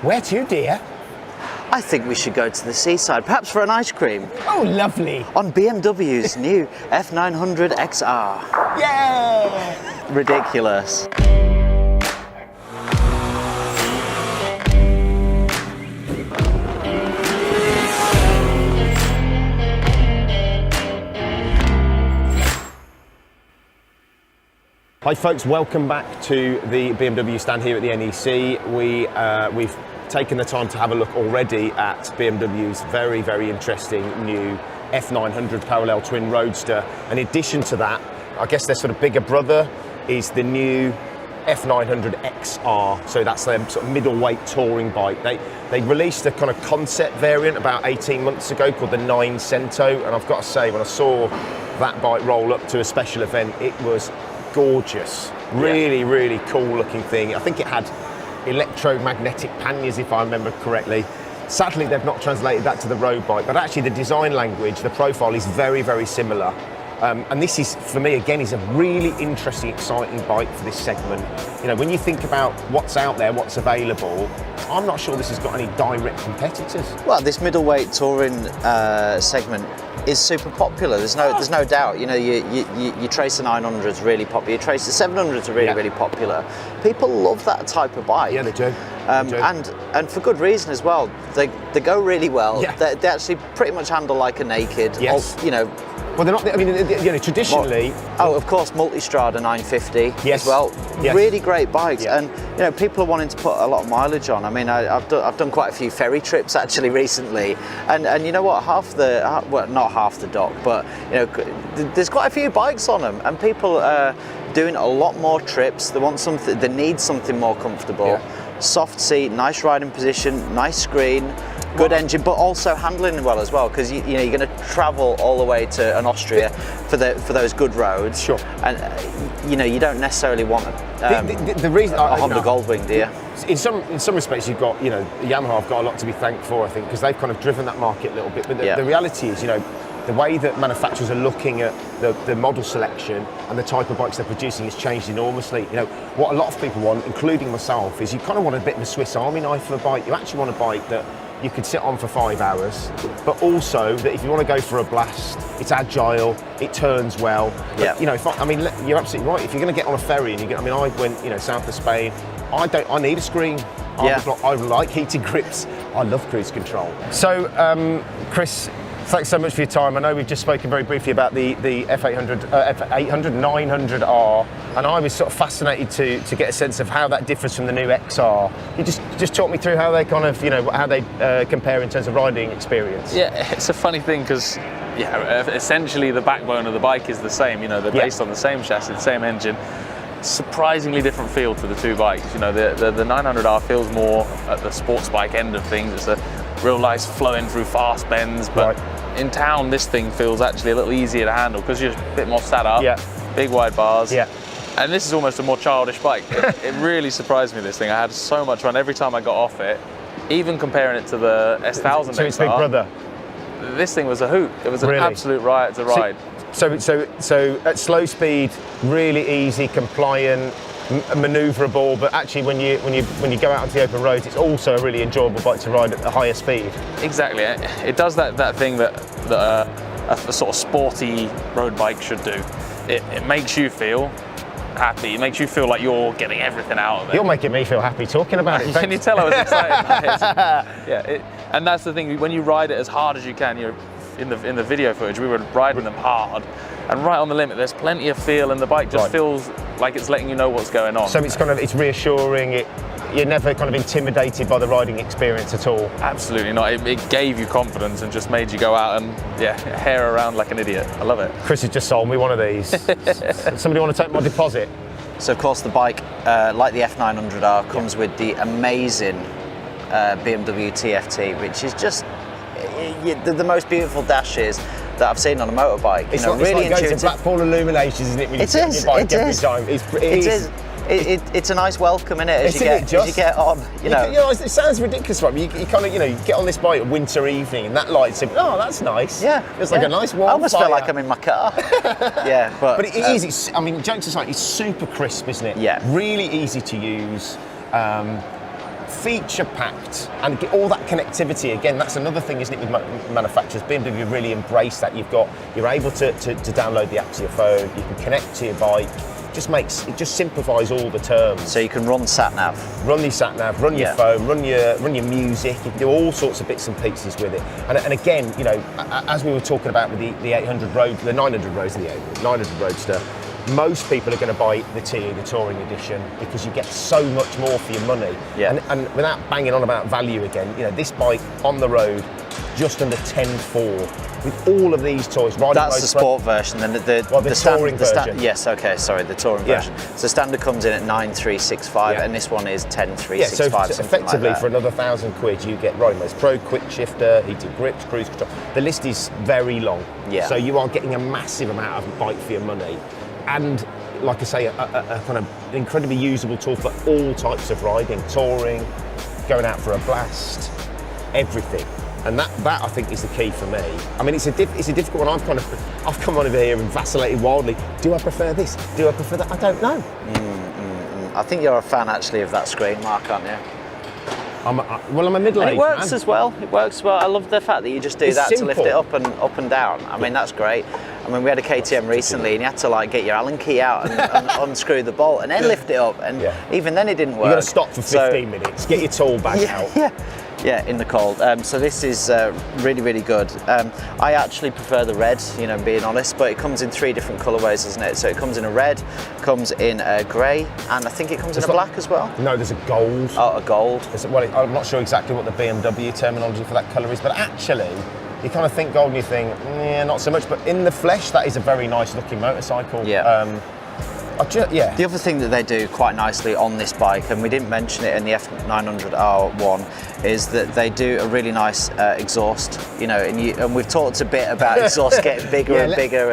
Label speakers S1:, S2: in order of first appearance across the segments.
S1: Where to, dear?
S2: I think we should go to the seaside, perhaps for an ice cream.
S1: Oh, lovely.
S2: On BMW's new F900 XR.
S1: Yeah!
S2: Ridiculous.
S1: Hi folks, welcome back to the BMW stand here at the NEC. We've taken the time to have a look already at BMW's very, very interesting new F900 parallel twin roadster. In addition to that, I guess their sort of bigger brother is the new F900 XR. So that's their sort of middleweight touring bike. They released a kind of concept variant about 18 months ago called the 9 Cento. And I've got to say, when I saw that bike roll up to a special event, it was gorgeous, really cool looking thing. I think it had electromagnetic panniers, if I remember correctly. Sadly, they've not translated that to the road bike, but actually the design language, the profile is very, very similar. And this is, for me, again, is a really interesting, exciting bike for this segment. You know, when you think about what's out there, what's available, I'm not sure this has got any direct competitors.
S2: Well, this middleweight touring segment is super popular. There's no doubt. You know, you trace the 900s really popular. You trace the 700s are really popular. People love that type of bike.
S1: Yeah, they do.
S2: And for good reason as well. They go really well.
S1: Yeah.
S2: They actually pretty much handle like a naked.
S1: Yes.
S2: You know.
S1: Well, they're not. I mean, you know, traditionally.
S2: Oh, of course, Multistrada 950
S1: yes.
S2: as well.
S1: Yes.
S2: Really great bikes,
S1: Yeah.
S2: and you know, people are wanting to put a lot of mileage on. I mean, I've done quite a few ferry trips actually recently, and you know what? Well, not half the dock, but you know, there's quite a few bikes on them, and people are doing a lot more trips. They want something. They need something more comfortable.
S1: Yeah.
S2: Soft seat, nice riding position, nice screen. Good engine, but also handling well as well, because you know you're going to travel all the way to Austria for those good roads.
S1: Sure.
S2: And you know you don't necessarily want
S1: the reason
S2: a Honda Goldwing, do you?
S1: In some respects, you've got, you know, Yamaha have got a lot to be thanked for, I think, because they've kind of driven that market a little bit. But the reality is, you know, the way that manufacturers are looking at the model selection and the type of bikes they're producing has changed enormously. You know, what a lot of people want, including myself, is you kind of want a bit of a Swiss Army knife for a bike. You actually want a bike that you could sit on for 5 hours, but also that if you want to go for a blast, it's agile, it turns well.
S2: Yeah.
S1: You know, I mean, you're absolutely right. If you're going to get on a ferry and I mean, I went, you know, south of Spain. I need a screen. I like heated grips. I love cruise control. So, Chris, thanks so much for your time. I know we've just spoken very briefly about the F800, F800 900R, and I was sort of fascinated to get a sense of how that differs from the new XR. You just talk me through how they kind of, you know, how they compare in terms of riding experience.
S3: Yeah, it's a funny thing because, essentially the backbone of the bike is the same. You know, they're based on the same chassis, the same engine. Surprisingly different feel to the two bikes. You know, the 900R feels more at the sports bike end of things. It's a real nice flowing through fast bends, but in town this thing feels actually a little easier to handle because you're a bit more sat up, big wide bars. Yeah. And this is almost a more childish bike. It really surprised me, this thing. I had so much fun every time I got off it, even comparing it to the S1000
S1: So it's big brother.
S3: This thing was a hoot. It was an absolute riot to ride.
S1: So at slow speed, really easy, compliant, manoeuvrable, but actually when you go out onto the open roads, it's also a really enjoyable bike to ride at a higher speed.
S3: Exactly. It does that thing that a sort of sporty road bike should do. It makes you feel happy. It makes you feel like you're getting everything out of it.
S1: You're making me feel happy talking about it.
S3: Can you tell I was excited? And that's the thing. When you ride it as hard as you can, you're in the video footage, we were riding them hard, and right on the limit. There's plenty of feel, and the bike just feels like it's letting you know what's going on.
S1: So it's reassuring. You're never kind of intimidated by the riding experience at all.
S3: Absolutely not. It gave you confidence and just made you go out and hair around like an idiot. I love it.
S1: Chris has just sold me one of these. Somebody want to take my deposit?
S2: So of course the bike, like the F900R, comes with the amazing BMW TFT, which is just the most beautiful dashes that I've seen on a motorbike.
S1: It's
S2: really
S1: like going to Blackpool Illuminations, isn't it? When you get your bike every time. It is.
S2: It's a nice welcome, innit, as you get on. You know,
S1: it sounds ridiculous, right? But you kind of, you get on this bike a winter evening, and that lights up. Oh, that's nice. Yeah, it's like a nice warm.
S2: I almost feel like I'm in my car.
S1: But it is. I mean, jokes aside, it's super crisp, isn't it?
S2: Yeah.
S1: Really easy to use. feature packed and get all that connectivity. Again, that's another thing, isn't it, with manufacturers? BMW really embraced that. You're able to download the app to your phone. You can connect to your bike. It just simplifies all the terms.
S2: So you can run sat nav.
S1: Run your sat nav, run your phone, run your music. You can do all sorts of bits and pieces with it. And again, you know, as we were talking about with the 800 Road, the 900 Roads, the 900 Roadster. Most people are going to buy the TE, the Touring Edition, because you get so much more for your money.
S2: Yeah.
S1: And without banging on about value again, you know, this bike on the road, just under 10.4, with all of these toys.
S2: That's the sport version, then the
S1: touring version.
S2: Yes, okay, sorry, the touring version. So standard comes in at 9,365, and this one is 10,365.
S1: So effectively
S2: like
S1: for another £1,000 you get Riding Modes Pro, quick shifter, heated grips, cruise control. The list is very long.
S2: Yeah.
S1: So you are getting a massive amount of bike for your money. And like I say, a kind of incredibly usable tool for all types of riding, touring, going out for a blast, everything. And that I think is the key for me. I mean, it's a difficult one. I've come on over here and vacillated wildly. Do I prefer this? Do I prefer that? I don't know.
S2: I think you're a fan actually of that screen, Mark, aren't you?
S1: I'm a middle-aged man.
S2: It works as well. It works well. I love the fact that you just do that
S1: simple.
S2: to lift it up and down. I mean, that's great. I mean, we had a KTM recently, and you had to like get your Allen key out and unscrew the bolt, and then lift it up. And even then, it didn't work.
S1: You got to stop for 15 minutes. Get your tool bag out.
S2: Yeah, in the cold. So this is really, really good. I actually prefer the red, you know, being honest, but it comes in 3 different colourways, doesn't it? So it comes in a red, comes in a grey, and I think it comes in a black as well.
S1: No, there's a gold.
S2: Oh, a gold.
S1: Well, I'm not sure exactly what the BMW terminology for that colour is, but actually, you kind of think gold and you think, yeah, not so much. But in the flesh, that is a very nice looking motorcycle.
S2: Yeah.
S1: The
S2: other thing that they do quite nicely on this bike, and we didn't mention it in the F900R1, is that they do a really nice exhaust. You know, and we've talked a bit about exhaust getting bigger and bigger,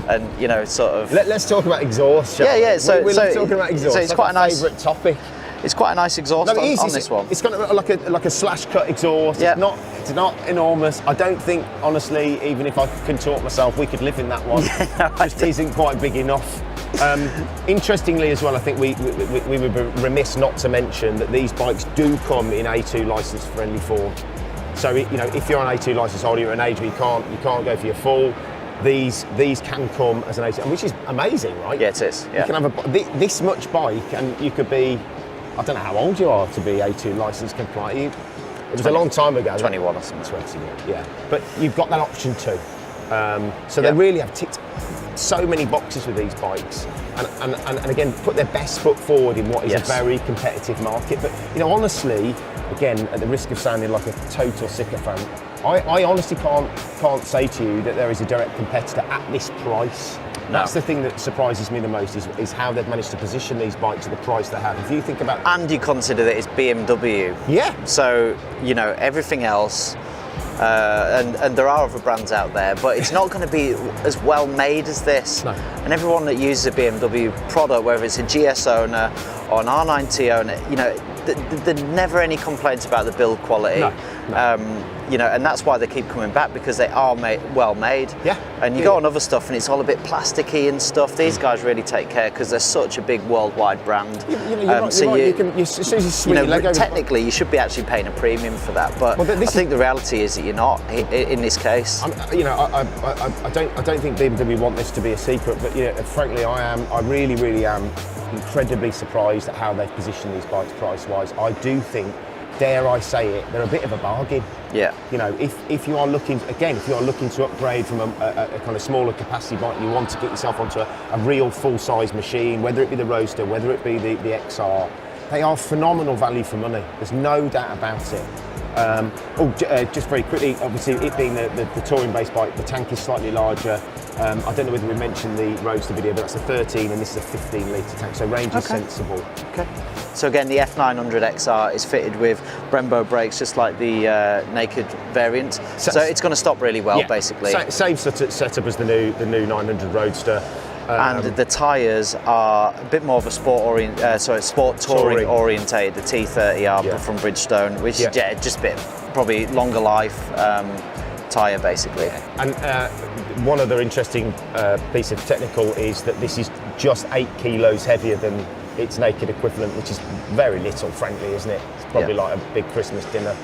S2: and you know, sort of.
S1: Let's talk about exhaust.
S2: Yeah. So
S1: we're talking about exhaust.
S2: So it's quite a nice
S1: favourite topic.
S2: It's quite a nice exhaust on this one.
S1: It's got like a slash cut exhaust.
S2: Yeah.
S1: It's not enormous. I don't think, honestly, even if I could contort myself, we could live in that one. Just isn't quite big enough. Interestingly as well, I think we would be remiss not to mention that these bikes do come in A2 licence friendly form. So you know, if you're an A2 licence holder, you're an age where you can't go for your full. These can come as an A2, which is amazing, right?
S2: Yeah, it is. Yeah.
S1: You can have this much bike, and you could be, I don't know how old you are to be A2 licence compliant. It was 20, a long time ago.
S2: 21 or something.
S1: 20, yeah. But you've got that option too. So they really have ticked so many boxes with these bikes, and again put their best foot forward in what is a very competitive market. But you know, honestly, again, at the risk of sounding like a total sycophant, I honestly can't say to you that there is a direct competitor at this price. No. That's the thing that surprises me the most is how they've managed to position these bikes at the price they have. If you think about,
S2: and you consider that it's BMW.
S1: Yeah.
S2: So you know everything else. And there are other brands out there, but it's not going to be as well made as this.
S1: No.
S2: And everyone that uses a BMW product, whether it's a GS owner or an R9T owner, you know, there's never any complaints about the build quality.
S1: No.
S2: You know, and that's why they keep coming back, because they are well made.
S1: Yeah.
S2: And you go on other stuff and it's all a bit plasticky and stuff. These guys really take care because they're such a big worldwide brand. Technically, you should be actually paying a premium for that. But I think the reality is that you're not in this case.
S1: I don't think BMW want this to be a secret, but you know, frankly, I really am incredibly surprised at how they've positioned these bikes price-wise. I do think, dare I say it, they're a bit of a bargain.
S2: Yeah.
S1: You know, if you are looking to upgrade from a kind of smaller capacity bike, you want to get yourself onto a real full-size machine, whether it be the Roadster, whether it be the XR, they are phenomenal value for money. There's no doubt about it. Just very quickly, obviously it being the touring-based bike, the tank is slightly larger. I don't know whether we mentioned the Roadster video, but that's a 13 and this is a 15 litre tank, so range is sensible.
S2: Okay. So again, the F900 XR is fitted with Brembo brakes, just like the naked variant. So it's going to stop really well, basically.
S1: Same setup as the new 900 Roadster.
S2: And the tyres are a bit more of a sport touring orientated. The T30R from Bridgestone, which is just a bit probably longer life tyre basically.
S1: And one other interesting piece of technical is that this is just 8 kilos heavier than its naked equivalent, which is very little, frankly, isn't it? It's probably like a big Christmas dinner.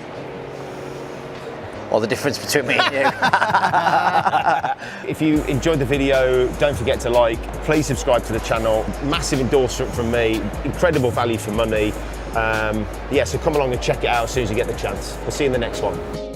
S2: Or the difference between me and you.
S1: If you enjoyed the video, don't forget to like, please subscribe to the channel. Massive endorsement from me, incredible value for money. Yeah, so come along and check it out as soon as you get the chance. We'll see you in the next one.